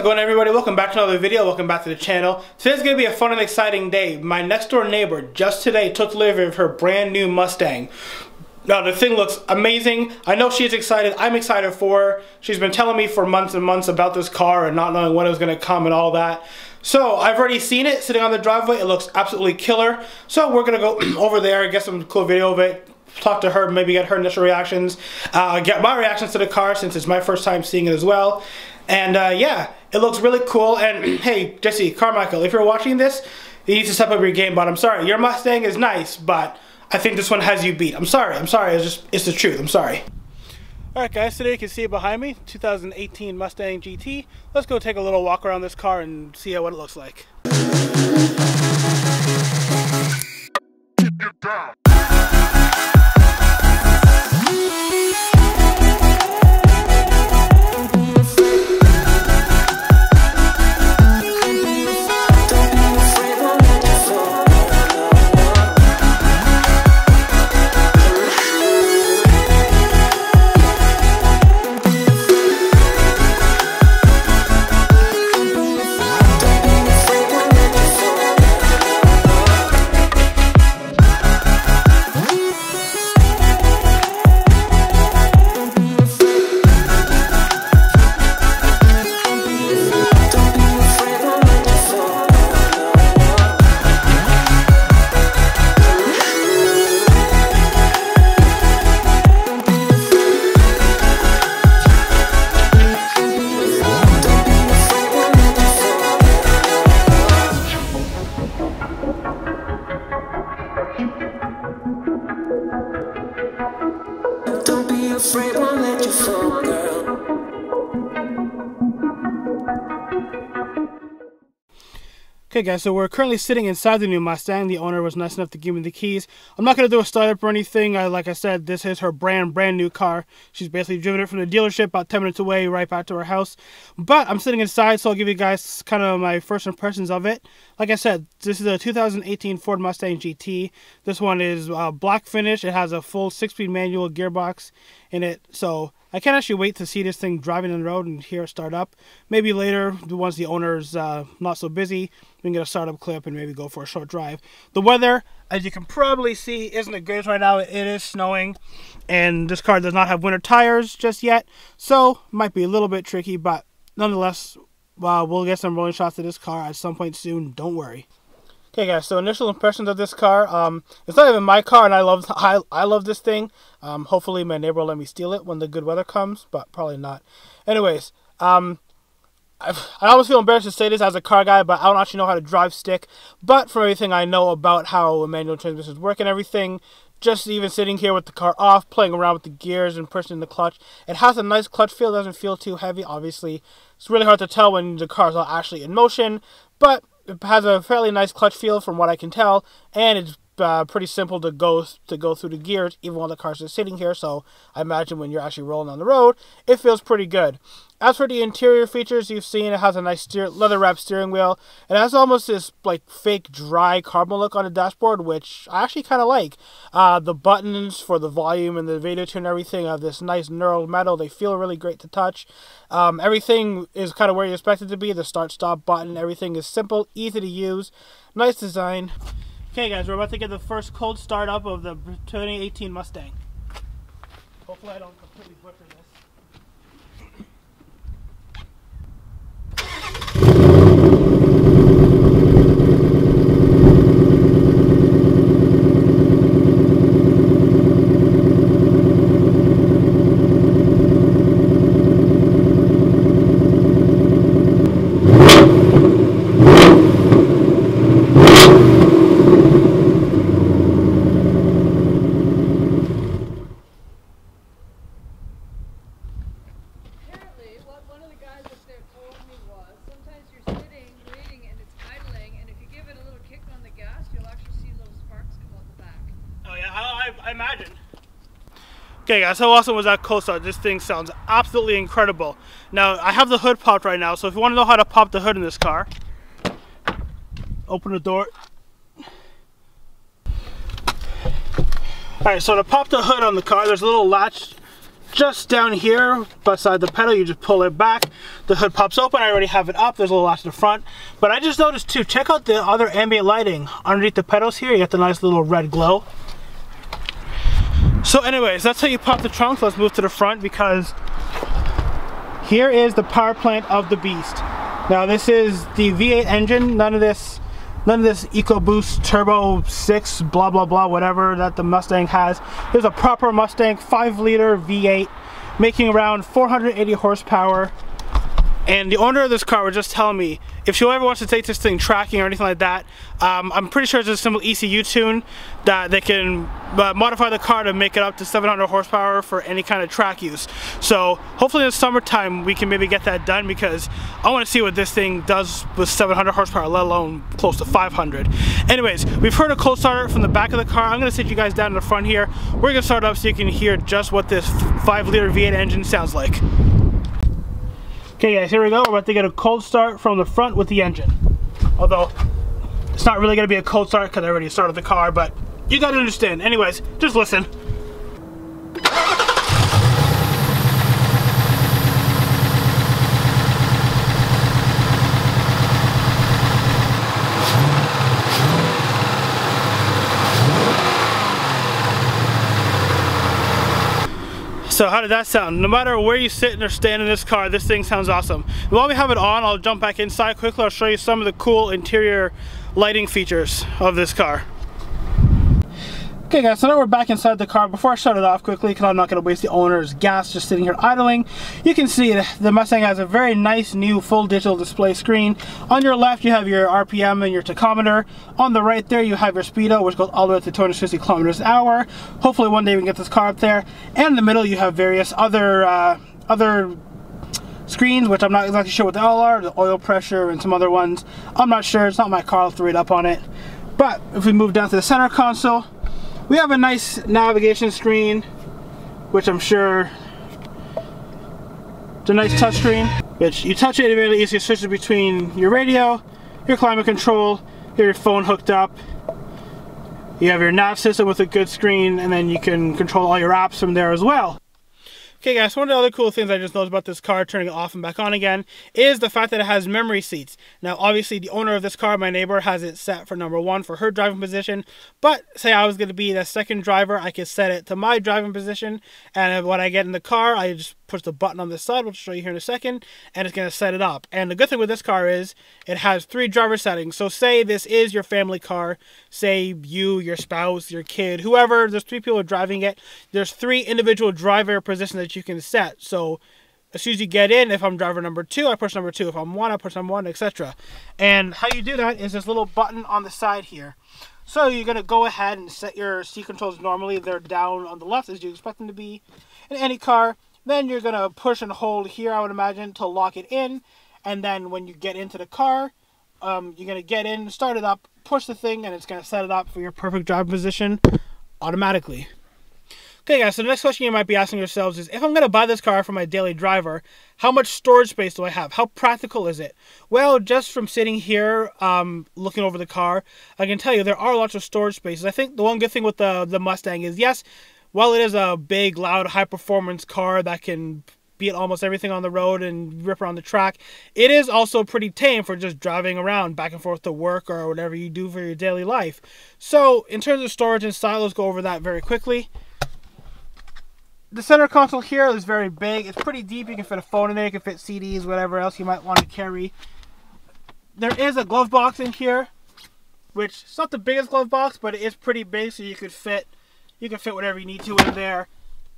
going, everybody? Welcome back to another video. Welcome back to the channel. Today's going to be a fun and exciting day. My next door neighbor just today took delivery of her brand new Mustang. Now the thing looks amazing. I know she's excited. I'm excited for her. She's been telling me for months and months about this car and not knowing when it was going to come and all that. So I've already seen it sitting on the driveway. It looks absolutely killer. So we're going to go over there, get some cool video of it, talk to her, maybe get her initial reactions, get my reactions to the car since it's my first time seeing it as well. And yeah, it looks really cool. And hey, Jesse, Carmichael, if you're watching this, you need to step up your game. But I'm sorry, your Mustang is nice, but I think this one has you beat. I'm sorry. It's the truth. I'm sorry. Alright guys, today you can see it behind me, 2018 Mustang GT. Let's go take a little walk around this car and see what it looks like. Get down. Okay guys, so we're currently sitting inside the new Mustang. The owner was nice enough to give me the keys. I'm not going to do a startup or anything. Like I said, this is her brand new car. She's basically driven it from the dealership about 10 minutes away, right back to her house. But I'm sitting inside, so I'll give you guys kind of my first impressions of it. Like I said, this is a 2018 Ford Mustang GT. This one is black finish. It has a full 6-speed manual gearbox in it, so I can't actually wait to see this thing driving on the road and hear it start up. Maybe later, once the owner's not so busy, we can get a startup clip and maybe go for a short drive. The weather, as you can probably see, isn't the greatest right now. It is snowing, and this car does not have winter tires just yet, so it might be a little bit tricky, but nonetheless, we'll get some rolling shots of this car at some point soon. Don't worry. Okay guys, so initial impressions of this car. It's not even my car, and I love this thing. Hopefully my neighbor will let me steal it when the good weather comes, but probably not. Anyways, I almost feel embarrassed to say this as a car guy, but I don't actually know how to drive stick. But from everything I know about how manual transmissions work and everything, just even sitting here with the car off, playing around with the gears and pushing the clutch, it has a nice clutch feel. Doesn't feel too heavy. Obviously, it's really hard to tell when the car is not actually in motion, but it has a fairly nice clutch feel from what I can tell, and it's pretty simple to go through the gears even while the car's just sitting here. So I imagine when you're actually rolling on the road, it feels pretty good. As for the interior features, you've seen it has a nice leather wrapped steering wheel. It has almost this like fake dry carbon look on the dashboard, which I actually kind of like. The buttons for the volume and the radio tune and everything have this nice knurled metal. They feel really great to touch. Everything is kind of where you expect it to be. The start stop button, everything is simple, easy to use, nice design. Okay guys, we're about to get the first cold start up of the 2018 Mustang. Hopefully I don't completely butcher this. I imagine. Okay guys, how awesome was that cold start? This thing sounds absolutely incredible. Now, I have the hood popped right now, so if you want to know how to pop the hood in this car, open the door. Alright, so to pop the hood on the car, there's a little latch just down here beside the pedal. You just pull it back, the hood pops open. I already have it up. There's a little latch to the front, but I just noticed too, check out the other ambient lighting underneath the pedals here. You get the nice little red glow. So anyways, that's how you pop the trunk. Let's move to the front, because here is the power plant of the beast. Now this is the V8 engine. None of this EcoBoost Turbo 6 blah blah blah whatever that the Mustang has. There's a proper Mustang 5-liter V8 making around 480 horsepower. And the owner of this car was just telling me if she ever wants to take this thing tracking or anything like that, I'm pretty sure it's a simple ECU tune that they can modify the car to make it up to 700 horsepower for any kind of track use. So hopefully in the summertime we can maybe get that done, because I want to see what this thing does with 700 horsepower, let alone close to 500. Anyways, we've heard a cold starter from the back of the car. I'm going to sit you guys down in the front here. We're going to start up so you can hear just what this 5-liter V8 engine sounds like. Okay guys, here we go. We're about to get a cold start from the front with the engine. Although, it's not really going to be a cold start because I already started the car, but you got to understand. Anyways, just listen. So how did that sound? No matter where you sit or stand in this car, this thing sounds awesome. While we have it on, I'll jump back inside quickly. I'll show you some of the cool interior lighting features of this car. Okay guys, so now we're back inside the car. Before I shut it off quickly, because I'm not going to waste the owner's gas just sitting here idling, you can see the Mustang has a very nice new full digital display screen. On your left you have your RPM and your tachometer. On the right there you have your speedo, which goes all the way up to 260 kilometers an hour. Hopefully one day we can get this car up there. And in the middle you have various other screens, which I'm not exactly sure what they all are. The oil pressure and some other ones. I'm not sure, it's not my car, I'll have to read up on it. But if we move down to the center console, we have a nice navigation screen, which I'm sure it's a nice touch screen, which you touch it, it really easy switches between your radio, your climate control, your phone hooked up. You have your nav system with a good screen, and then you can control all your apps from there as well. Okay guys, one of the other cool things I just noticed about this car, turning it off and back on again, is the fact that it has memory seats. Now obviously the owner of this car, my neighbor, has it set for #1 for her driving position, but say I was going to be the second driver, I could set it to my driving position, and when I get in the car, I just push the button on the side, which I'll show you here in a second, and it's going to set it up. And the good thing with this car is it has 3 driver settings. So say this is your family car, say you, your spouse, your kid, whoever, there's 3 people driving it, there's 3 individual driver positions that you can set. So as soon as you get in, if I'm driver #2, I push #2. If I'm 1, I push #1, etc. And how you do that is this little button on the side here. So you're going to go ahead and set your seat controls normally. They're down on the left as you expect them to be in any car. Then you're going to push and hold here, I would imagine, to lock it in. And then when you get into the car, you're going to get in, start it up, push the thing, and it's going to set it up for your perfect driving position automatically. Okay guys, so the next question you might be asking yourselves is, if I'm going to buy this car for my daily driver, how much storage space do I have? How practical is it? Well, just from sitting here looking over the car, I can tell you there are lots of storage spaces. I think the one good thing with the Mustang is, yes, while it is a big, loud, high-performance car that can beat almost everything on the road and rip around the track, it is also pretty tame for just driving around back and forth to work or whatever you do for your daily life. So in terms of storage and style, let's go over that very quickly. The center console here is very big. It's pretty deep. You can fit a phone in there. You can fit CDs, whatever else you might want to carry. There is a glove box in here, which is not the biggest glove box, but it is pretty big, so you can fit whatever you need to in there.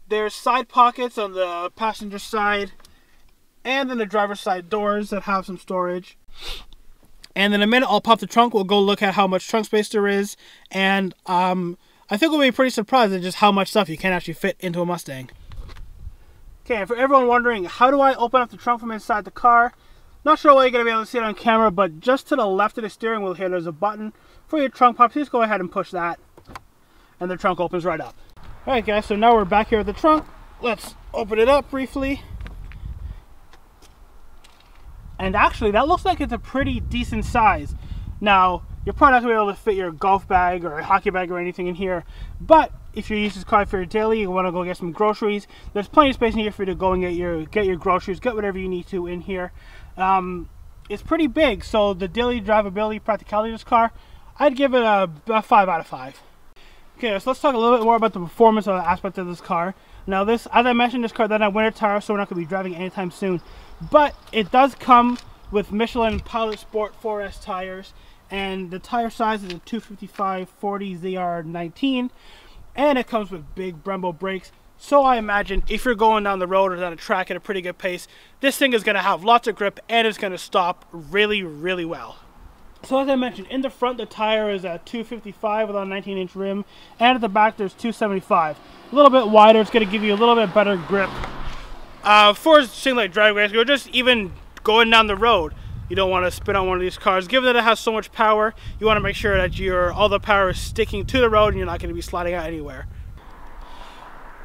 There's side pockets on the passenger side, and then the driver's side doors that have some storage. And in a minute, I'll pop the trunk. We'll go look at how much trunk space there is, and I think we'll be pretty surprised at just how much stuff you can actually fit into a Mustang. Okay, and for everyone wondering, how do I open up the trunk from inside the car? Not sure why you're going to be able to see it on camera, but just to the left of the steering wheel here, there's a button for your trunk pop. Please go ahead and push that, and the trunk opens right up. Alright guys, so now we're back here at the trunk. Let's open it up briefly. And actually, that looks like it's a pretty decent size. Now, you're probably not going to be able to fit your golf bag or a hockey bag or anything in here, but if you use this car for your daily, you want to go get some groceries, there's plenty of space in here for you to go and get your groceries, get whatever you need to in here. It's pretty big, so the daily drivability, practicality of this car, I'd give it a 5 out of 5. Okay, so let's talk a little bit more about the performance of the aspect of this car. Now this, as I mentioned, this car doesn't have winter tires, so we're not going to be driving anytime soon. But it does come with Michelin Pilot Sport 4S tires, and the tire size is a 255/40 ZR19, and it comes with big Brembo brakes. So I imagine if you're going down the road or down a track at a pretty good pace, this thing is going to have lots of grip and it's going to stop really, really well. So as I mentioned, in the front the tire is a 255 with a 19-inch rim, and at the back there's 275. A little bit wider, it's going to give you a little bit better grip. For things like driveways, or just even going down the road, you don't want to spin on one of these cars. Given that it has so much power, you want to make sure that all the power is sticking to the road and you're not going to be sliding out anywhere.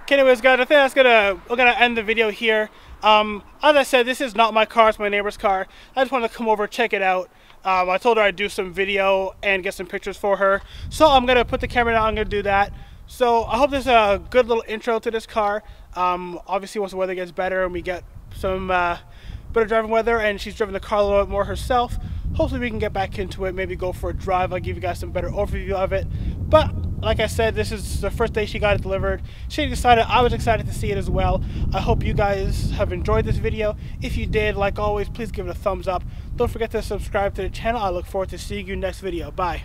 Okay, anyways guys, I think we're gonna end the video here. As I said, this is not my car, it's my neighbor's car. I just wanted to come over, check it out. I told her I'd do some video and get some pictures for her. So I'm gonna put the camera down, I'm gonna do that. So I hope this is a good little intro to this car. Obviously once the weather gets better and we get some better driving weather and she's driven the car a little bit more herself, hopefully we can get back into it, maybe go for a drive. I'll give you guys some better overview of it. But like I said, this is the first day she got it delivered. She excited, I was excited to see it as well. I hope you guys have enjoyed this video. If you did, like always, please give it a thumbs up. Don't forget to subscribe to the channel. I look forward to seeing you next video. Bye.